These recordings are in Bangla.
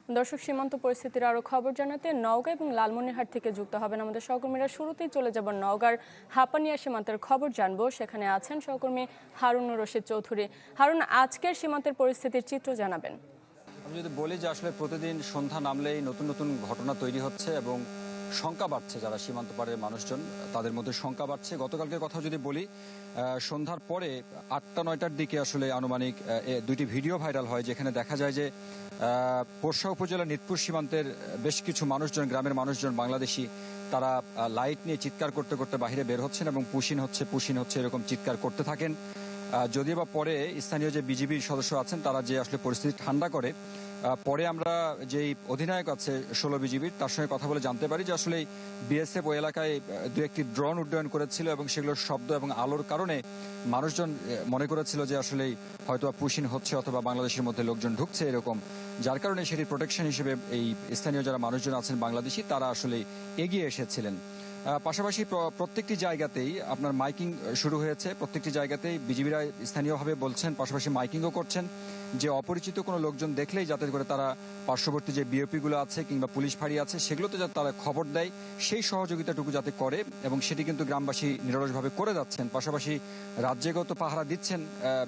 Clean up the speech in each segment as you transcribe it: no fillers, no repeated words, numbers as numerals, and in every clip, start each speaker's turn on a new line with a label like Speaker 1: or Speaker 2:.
Speaker 1: দর্শক, সীমান্ত পরিস্থিতির আরো খবর জানাতে নওগাঁ এবং লালমনিরহাট থেকে যুক্ত হবেন আমাদের সহকর্মীরা। শুরুতেই চলে যাব নওগাঁর হাপানিয়া সীমান্তের খবর জানবো। সেখানে আছেন সহকর্মী হারুনুর রশিদ চৌধুরী। হারুন, আজকের সীমান্তের পরিস্থিতির চিত্র জানাবেন।
Speaker 2: আমি যদি বলি যে আসলে প্রতিদিন সন্ধ্যা নামলেই নতুন নতুন ঘটনা তৈরি হচ্ছে এবং শঙ্কা বাড়ছে, যারা সীমান্ত পারের মানুষজন তাদের মধ্যে শঙ্কা বাড়ছে। গতকালকের কথা যদি বলি, সন্ধ্যার পরে 8টা-9টার দিকে আসলে আনুমানিক দুইটি ভিডিও ভাইরাল হয়, যেখানে দেখা যায় যে পোরশা উপজেলার নিতপুর সীমান্তের বেশ কিছু মানুষজন, গ্রামের মানুষজন বাংলাদেশি, তারা লাইট নিয়ে চিৎকার করতে করতে বাহিরে বের হচ্ছেন এবং পুশিন হচ্ছে এরকম চিৎকার করতে থাকেন। যদিও বা পরে স্থানীয় যে বিজিবির সদস্য আছেন তারা যে আসলে পরিস্থিতি ঠান্ডা করে, পরে আমরা যেই অধিনায়ক আছে 16 বিজিবির, তার সঙ্গে কথা বলে জানতে পারি যে আসলে বিএসএফ ওই এলাকায় দু একটি ড্রোন উড্ডয়ন করেছিল এবং সেগুলোর শব্দ এবং আলোর কারণে মানুষজন মনে করেছিল যে আসলে হয়তো পুশিন হচ্ছে অথবা বাংলাদেশের মধ্যে লোকজন ঢুকছে এরকম, যার কারণে সেটি প্রোটেকশন হিসেবে এই স্থানীয় যারা মানুষজন আছেন বাংলাদেশি তারা আসলে এগিয়ে এসেছিলেন। পাশাপাশি প্রত্যেকটি জায়গাতেই আপনার মাইকিং শুরু হয়েছে, প্রত্যেকটি জায়গাতেই বিজিবিরা স্থানীয়ভাবে বলছেন, পাশাপাশি মাইকিংও করছেন যে অপরিচিত কোনো লোকজন দেখলেই যাতে করে তারা পার্শ্ববর্তী যে বিওপিগুলো আছে কিংবা পুলিশ ফাঁড়ি আছে সেগুলোতে যাতে তারা খবর দেয়, সেই সহযোগিতাটুকু যাতে করে, এবং সেটি কিন্তু গ্রামবাসী নিরলসভাবে করে যাচ্ছেন। পাশাপাশি রাজ্যেগত পাহারা দিচ্ছেন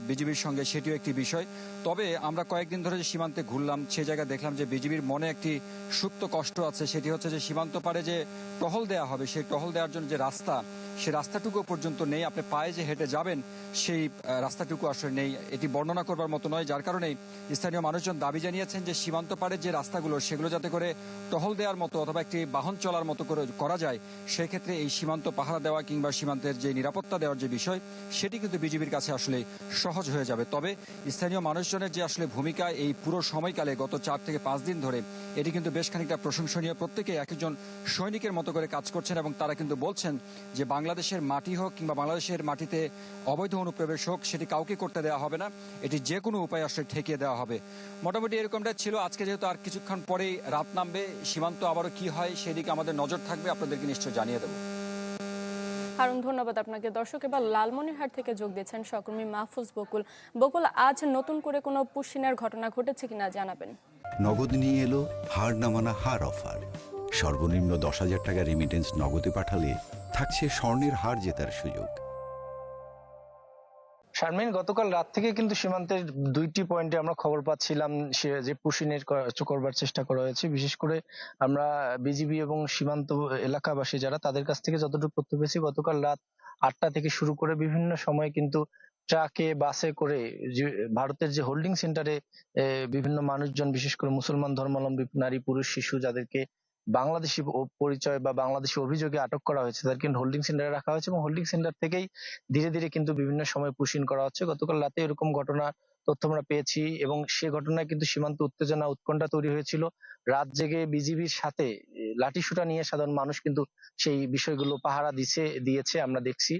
Speaker 2: বিজিবির সঙ্গে, সেটিও একটি বিষয়। তবে আমরা কয়েকদিন ধরে যে সীমান্তে ঘুরলাম, সে জায়গায় দেখলাম যে বিজিবির মনে একটি সুপ্ত কষ্ট আছে, সেটি হচ্ছে যে সীমান্ত পারে যে টহল দেওয়া হবে, সেই টহল দেওয়ার জন্য যে রাস্তা, সে রাস্তাটুকু পর্যন্ত নেই। আপনি পায়ে যে হেঁটে যাবেন সেই রাস্তাটুকু আসলে নেই, এটি বর্ণনা করবার মতো নয়। যার কারণে স্থানীয় মানুষজন দাবি জানিয়েছেন যে সীমান্ত পাড়ের যে রাস্তাগুলো সেগুলো যাতে করে টহল দেওয়ার মতো অথবা একটি বাহন চলার মতো করে করা যায়, সেক্ষেত্রে এই সীমান্ত পাহারা দেওয়া কিংবা সীমান্তের যে নিরাপত্তা দেওয়ার যে বিষয়, সেটি কিন্তু বিজিবির কাছে আসলে সহজ হয়ে যাবে। তবে স্থানীয় মানুষজনের যে আসলে ভূমিকা এই পুরো সময়কালে গত 4 থেকে 5 দিন ধরে, এটি কিন্তু বেশ খানিকটা প্রশংসনীয়। প্রত্যেকে এক একজন সৈনিকের মতো করে কাজ করছেন এবং তারা কিন্তু বলছেন যে বাংলাদেশের মাটি হোক কিংবা বাংলাদেশের মাটিতে অবৈধ অনুপ্রবেশ হোক, সেটি কাউকে করতে দেওয়া হবে না, এটি যে কোনো উপায়ে আসলে ঠেকিয়ে দেওয়া হবে। মোটামুটি এরকমটাই ছিল। আজকে যেহেতু আর কিছুক্ষণ পরেই রাত নামবে, সীমান্ত আবারও কি হয় সেদিকে আমাদের নজর থাকবে, আপনাদেরকে নিশ্চয় জানিয়ে দেবো।
Speaker 1: হারুন, ধন্যবাদ আপনাকে। দর্শক, এবার লালমনিরহাট থেকে যোগ দিয়েছেন সহকর্মী মাহফুজ বকুল। বকুল, আজ নতুন করে কোনো পুশিনের ঘটনা ঘটেছে কিনা জানাবেন।
Speaker 3: নগদ নিয়ে এলো হার না মানা হার অফার। সর্বনিম্ন 10,000 টাকা রেমিটেন্স নগদে পাঠালে থাকছে স্বর্ণের হার জেতার সুযোগ।
Speaker 4: শারমিন, গতকাল রাত থেকে কিন্তু সীমান্তের 2টি পয়েন্টে আমরা খবর পাচ্ছিলাম যে পুশিনের করবার চেষ্টা করা হয়েছে। বিশেষ করে আমরা বিজিবি এবং সীমান্ত এলাকাবাসী যারা, তাদের কাছ থেকে যতটুকু তথ্য পেয়েছি, গতকাল রাত 8টা থেকে শুরু করে বিভিন্ন সময় কিন্তু ট্রাকে বাসে করে ভারতের যে হোল্ডিং সেন্টারে বিভিন্ন মানুষজন, বিশেষ করে মুসলমান ধর্মাবলম্বী নারী, পুরুষ, শিশু, যাদেরকে বাংলাদেশি পরিচয় বা বাংলাদেশি অভিযোগে আটক করা হয়েছে, তাদেরকে হোল্ডিং সেন্টারে রাখা হয়েছে এবং হোল্ডিং সেন্টার থেকেই ধীরে ধীরে কিন্তু বিভিন্ন সময় পুশিন করা হচ্ছে। গতকাল রাতে এরকম ঘটনা তথ্য আমরা পেয়েছি এবং সে ঘটনায় কিন্তু সীমান্ত উত্তেজনা, উৎকণ্ঠা তৈরি হয়েছিল। রাত জেগে বিজিবির সাথে লাঠিসোঁটা নিয়ে সাধারণ মানুষ কিন্তু সেই বিষয়গুলো পাহারা দিয়েছে, আমরা দেখছি।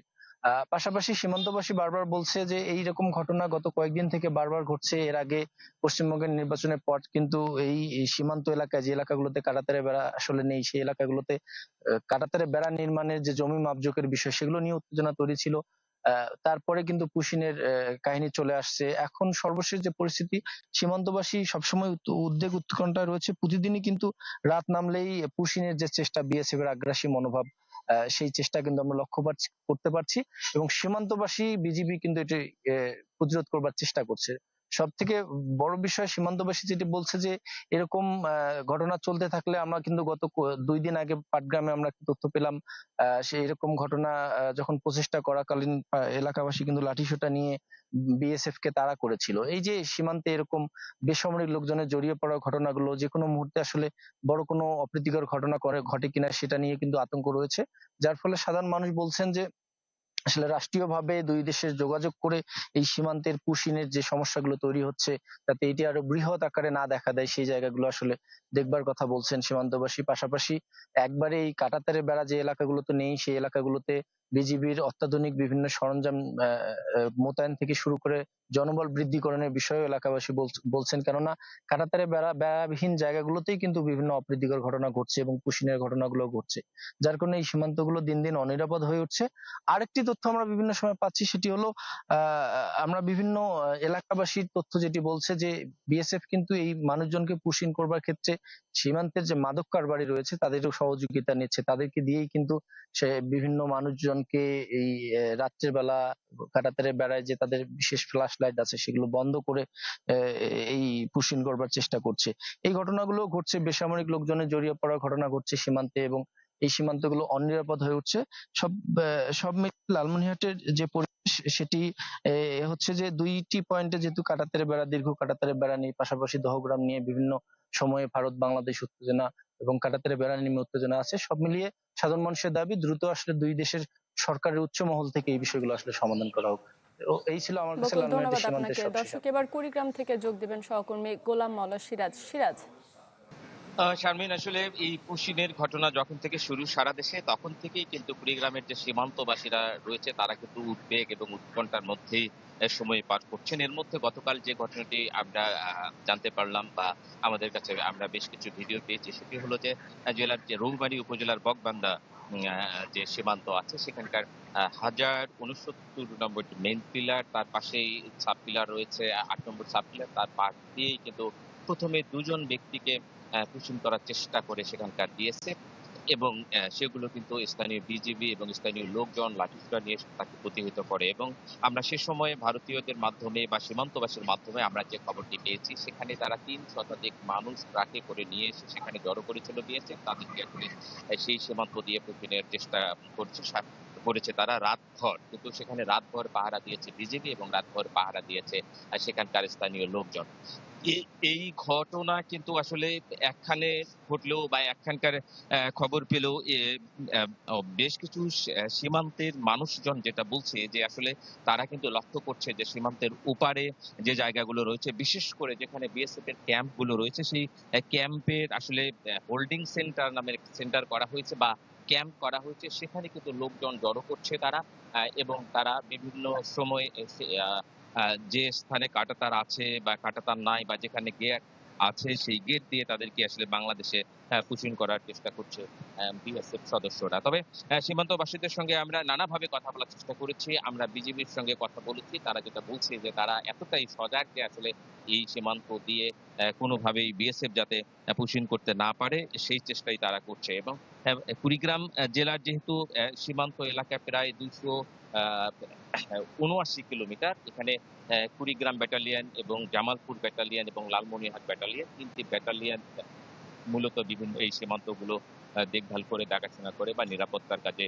Speaker 4: পাশাপাশি সীমান্তবাসী বারবার বলছে যে এইরকম ঘটনা গত কয়েকদিন থেকে বারবার ঘটছে। এর আগে পশ্চিমবঙ্গের নির্বাচনের পর কিন্তু এই সীমান্ত এলাকায়, যে এলাকাগুলোতে কাঁটাতারের বেড়া আসলে নেই, সেই এলাকাগুলোতে কাঁটাতারের বেড়া নির্মাণের যে জমি মাপজোকের বিষয়, সেগুলো নিয়ে উত্তেজনা তৈরি ছিল। তারপরে কিন্তু পুশিনের কাহিনী চলে আসছে। এখন সর্বশেষ যে পরিস্থিতি, সীমান্তবাসী সবসময় উদ্বেগ উৎকণ্ঠায় রয়েছে। প্রতিদিনই কিন্তু রাত নামলেই পুশিনের যে চেষ্টা, বিএসএফ এর আগ্রাসী মনোভাব, সেই চেষ্টা কিন্তু আমরা করতে পারছি এবং সীমান্তবাসী, বিজিবি কিন্তু এটি প্রতিরোধ করবার চেষ্টা করছে। সব থেকে বড় বিষয়, সীমান্তবাসী যেটি বলছে যে এরকম ঘটনা চলতে থাকলে, আমরা কিন্তু গত 2 দিন আগে পাটগ্রামে আমরা তথ্য পেলাম, সেই এরকম ঘটনা যখন প্রচেষ্টা করাকালীন এলাকাবাসী কিন্তু লাঠিসোঁটা নিয়ে বিএসএফ কে তাড়া করেছিল। এই যে সীমান্তে এরকম বেসামরিক লোকজনের জড়িয়ে পড়ার ঘটনাগুলো যে কোনো মুহূর্তে আসলে বড় কোনো অপ্রীতিকর ঘটনা ঘটে কিনা, সেটা নিয়ে কিন্তু আতঙ্ক রয়েছে। যার ফলে সাধারণ মানুষ বলছেন যে আসলে রাষ্ট্রীয়ভাবে দুই দেশের যোগাযোগ করে এই সীমান্তের পুশিনের যে সমস্যাগুলো তৈরি হচ্ছে, যাতে এটি আরো বৃহৎ আকারে না দেখা দেয়, সেই জায়গাগুলো আসলে দেখবার কথা বলছেন সীমান্তবাসী। পাশাপাশি একবারে এই কাঁটাতারের বেড়া যে এলাকাগুলোতে নেই, সেই এলাকাগুলোতে বিজিবির অত্যাধুনিক বিভিন্ন সরঞ্জাম মোতায়েন থেকে শুরু করে জনবল বৃদ্ধিকরণের বিষয়েও এলাকাবাসী বলছেন। কেননা কাঁটাতারের বেড়াবিহীন জায়গাগুলোতেই কিন্তু বিভিন্ন অপ্রীতিকর ঘটনা ঘটছে এবং পুশিনের ঘটনাগুলো ঘটছে, যার কারণে এই সীমান্তগুলো দিন দিন অনিরাপদ হয়ে উঠছে। আরেকটি তথ্য তথ্য আমরা বিভিন্ন সময় পাচ্ছি সেটি হলো আমরা বিভিন্ন এলাকাবাসীর তথ্য যেটি বলছে যে বিএসএফ কিন্তু এই মানুষজনকে পুশিং করবার ক্ষেত্রে সীমান্তের যে মাদক কারবারি রয়েছে তাদেরও সহযোগিতা নিচ্ছে, তাদেরকে দিয়েই কিন্তু সে বিভিন্ন মানুষজনকে এই রাত্রের বেলা কাঁটাতারের বেড়ায় যে তাদের বিশেষ ফ্ল্যাশ লাইট আছে সেগুলো বন্ধ করে এই পুশিং করবার চেষ্টা করছে। এই ঘটনাগুলো ঘটছে, বেসামরিক লোকজনের জড়িয়ে পড়ার ঘটনা ঘটছে সীমান্তে, এবং এই সীমান্তগুলো অনিরাপদ হয়ে উঠছে। সব মিলিয়ে লালমনিরহাটের যে পরিবেশ সেটি হচ্ছে যে দুইটি পয়েন্টে যেহেতু কাঁটাতারের বেড়া, দীর্ঘ কাঁটাতারের বেড়া নেই, পাশাপাশি দহগ্রাম নিয়ে বিভিন্ন সময়ে ভারত বাংলাদেশ উত্তেজনা এবং কাঁটাতারের বেড়া নিয়ে উত্তেজনা আছে। সব মিলিয়ে সাধারণ মানুষের দাবি দ্রুত আসলে দুই দেশের সরকারের উচ্চ মহল থেকে এই বিষয়গুলো আসলে সমাধান করা হোক। এই ছিল আমার কাছে
Speaker 1: বকুল,
Speaker 4: লালমনিরহাটের
Speaker 1: ধন্যবাদ
Speaker 4: সীমান্তের
Speaker 1: আপনাকে।
Speaker 4: সব শেষ।
Speaker 1: দর্শক, এবার কুড়িগ্রাম থেকে যোগ দিবেন সহকর্মী গোলাম মাওলা সিরাজ। সিরাজ,
Speaker 5: শারমিন, আসলে এই পুশিনের ঘটনা যখন থেকে শুরু সারা দেশে, তখন থেকেই কিন্তু কুড়িগ্রামের যে সীমান্তবাসীরা রয়েছে তারা কিন্তু উদ্বেগ এবং উৎকণ্ঠার মধ্যেই সময় পার করছেন। এর মধ্যে গতকাল যে ঘটনাটি আমরা জানতে পারলাম বা আমাদের কাছে আমরা বেশ কিছু ভিডিও পেয়েছি, সেটি হলো যে জেলার যে রৌমারী উপজেলার বকবান্দা যে সীমান্ত আছে সেখানকার 1069 নম্বর যে মেইন পিলার, তার পাশেই সাব পিলার রয়েছে 8 নম্বর সাব পিলার, তার পাশ দিয়েই কিন্তু প্রথমে দুজন ব্যক্তিকে পুশিং করার চেষ্টা করে সেখানকার বিএসএফ, এবং সেগুলো কিন্তু স্থানীয় বিজিবি এবং স্থানীয় লোকজন লাঠিসোঁটা নিয়ে তাকে প্রতিহত করে। এবং আমরা সে সময় ভারতীয়দের মাধ্যমে বা সীমান্তবাসীর মাধ্যমে আমরা যে খবরটি পেয়েছি, সেখানে তারা 3 শতাধিক মানুষ ট্রাকে করে নিয়ে এসে সেখানে জড়ো করেছিল বিএসএফ, তাদেরকে আসলে সেই সীমান্ত দিয়ে পুশিংয়ের চেষ্টা করেছে তারা রাতভর, কিন্তু সেখানে রাতভর পাহারা দিয়েছে বিজিবি এবং রাতভর পাহারা দিয়েছে সেখানকার স্থানীয় লোকজন। এই ঘটনা কিন্তু আসলে একখানে ঘটলেও বা একখানকার খবর পেলেও বেশ কিছু সীমান্তের মানুষজন যেটা বলছে যে আসলে তারা কিন্তু লক্ষ্য করছে যে সীমান্তের ওপারে যে জায়গাগুলো রয়েছে, বিশেষ করে যেখানে বিএসএফ এর ক্যাম্প গুলো রয়েছে, সেই ক্যাম্পের আসলে হোল্ডিং সেন্টার নামের সেন্টার করা হয়েছে বা ক্যাম্প করা হয়েছে, সেখানে কিন্তু লোকজন জড়ো করছে তারা, এবং তারা বিভিন্ন সময় যে স্থানে কাঁটাতার আছে বা কাঁটাতার নাই বা যেখানে গেট আছে সেই গেট দিয়ে তাদেরকে আসলে বাংলাদেশে পুশিং করার চেষ্টা করছে বিএসএফ সদস্যরা। তবে সীমান্তবাসীদের সঙ্গে আমরা নানাভাবে কথা বলার চেষ্টা করেছি, আমরা বিজিবির সঙ্গে কথা বলেছি, তারা যেটা বলছে যে তারা এতটাই সজাগ যে আসলে এই সীমান্ত দিয়ে কোনোভাবেই বিএসএফ যাতে পুশিং করতে না পারে সেই চেষ্টাই তারা করছে। এবং কুড়িগ্রাম জেলার যেহেতু সীমান্ত এলাকা প্রায় 279 কিলোমিটার, এখানে কুড়িগ্রাম ব্যাটালিয়ন এবং জামালপুর ব্যাটালিয়ন এবং লালমনিরহাট ব্যাটালিয়ন, 3টি ব্যাটালিয়ন মূলত বিভিন্ন এই সীমান্তগুলো দেখভাল করে, দেখাশোনা করে বা নিরাপত্তার কাজে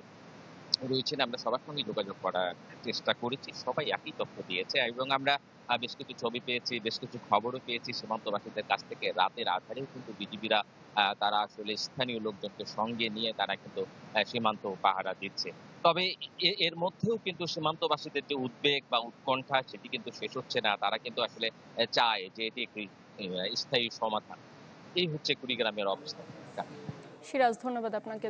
Speaker 5: রয়েছেন। আমরা সবার সঙ্গে যোগাযোগ করার চেষ্টা করেছি, সবাই একই তথ্য দিয়েছে। এবং আমরা বেশ কিছু ছবি পেয়েছি, বেশ কিছু খবরও পেয়েছি সীমান্তবাসীদের কাছ থেকে। রাতের আধারেও কিন্তু বিজিবিরা তারা আসলে স্থানীয় লোকজনকে সঙ্গে নিয়ে তারা কিন্তু সীমান্ত পাহারা দিচ্ছে। তবে এর মধ্যেও কিন্তু সীমান্তবাসীদের যে উদ্বেগ বা উৎকণ্ঠা সেটি কিন্তু শেষ হচ্ছে না। তারা কিন্তু আসলে চায় যে এটি একটি স্থায়ী সমাধান। এই হচ্ছে কুড়িগ্রামের অবস্থা।
Speaker 1: সিরাজ, ধন্যবাদ আপনাকে।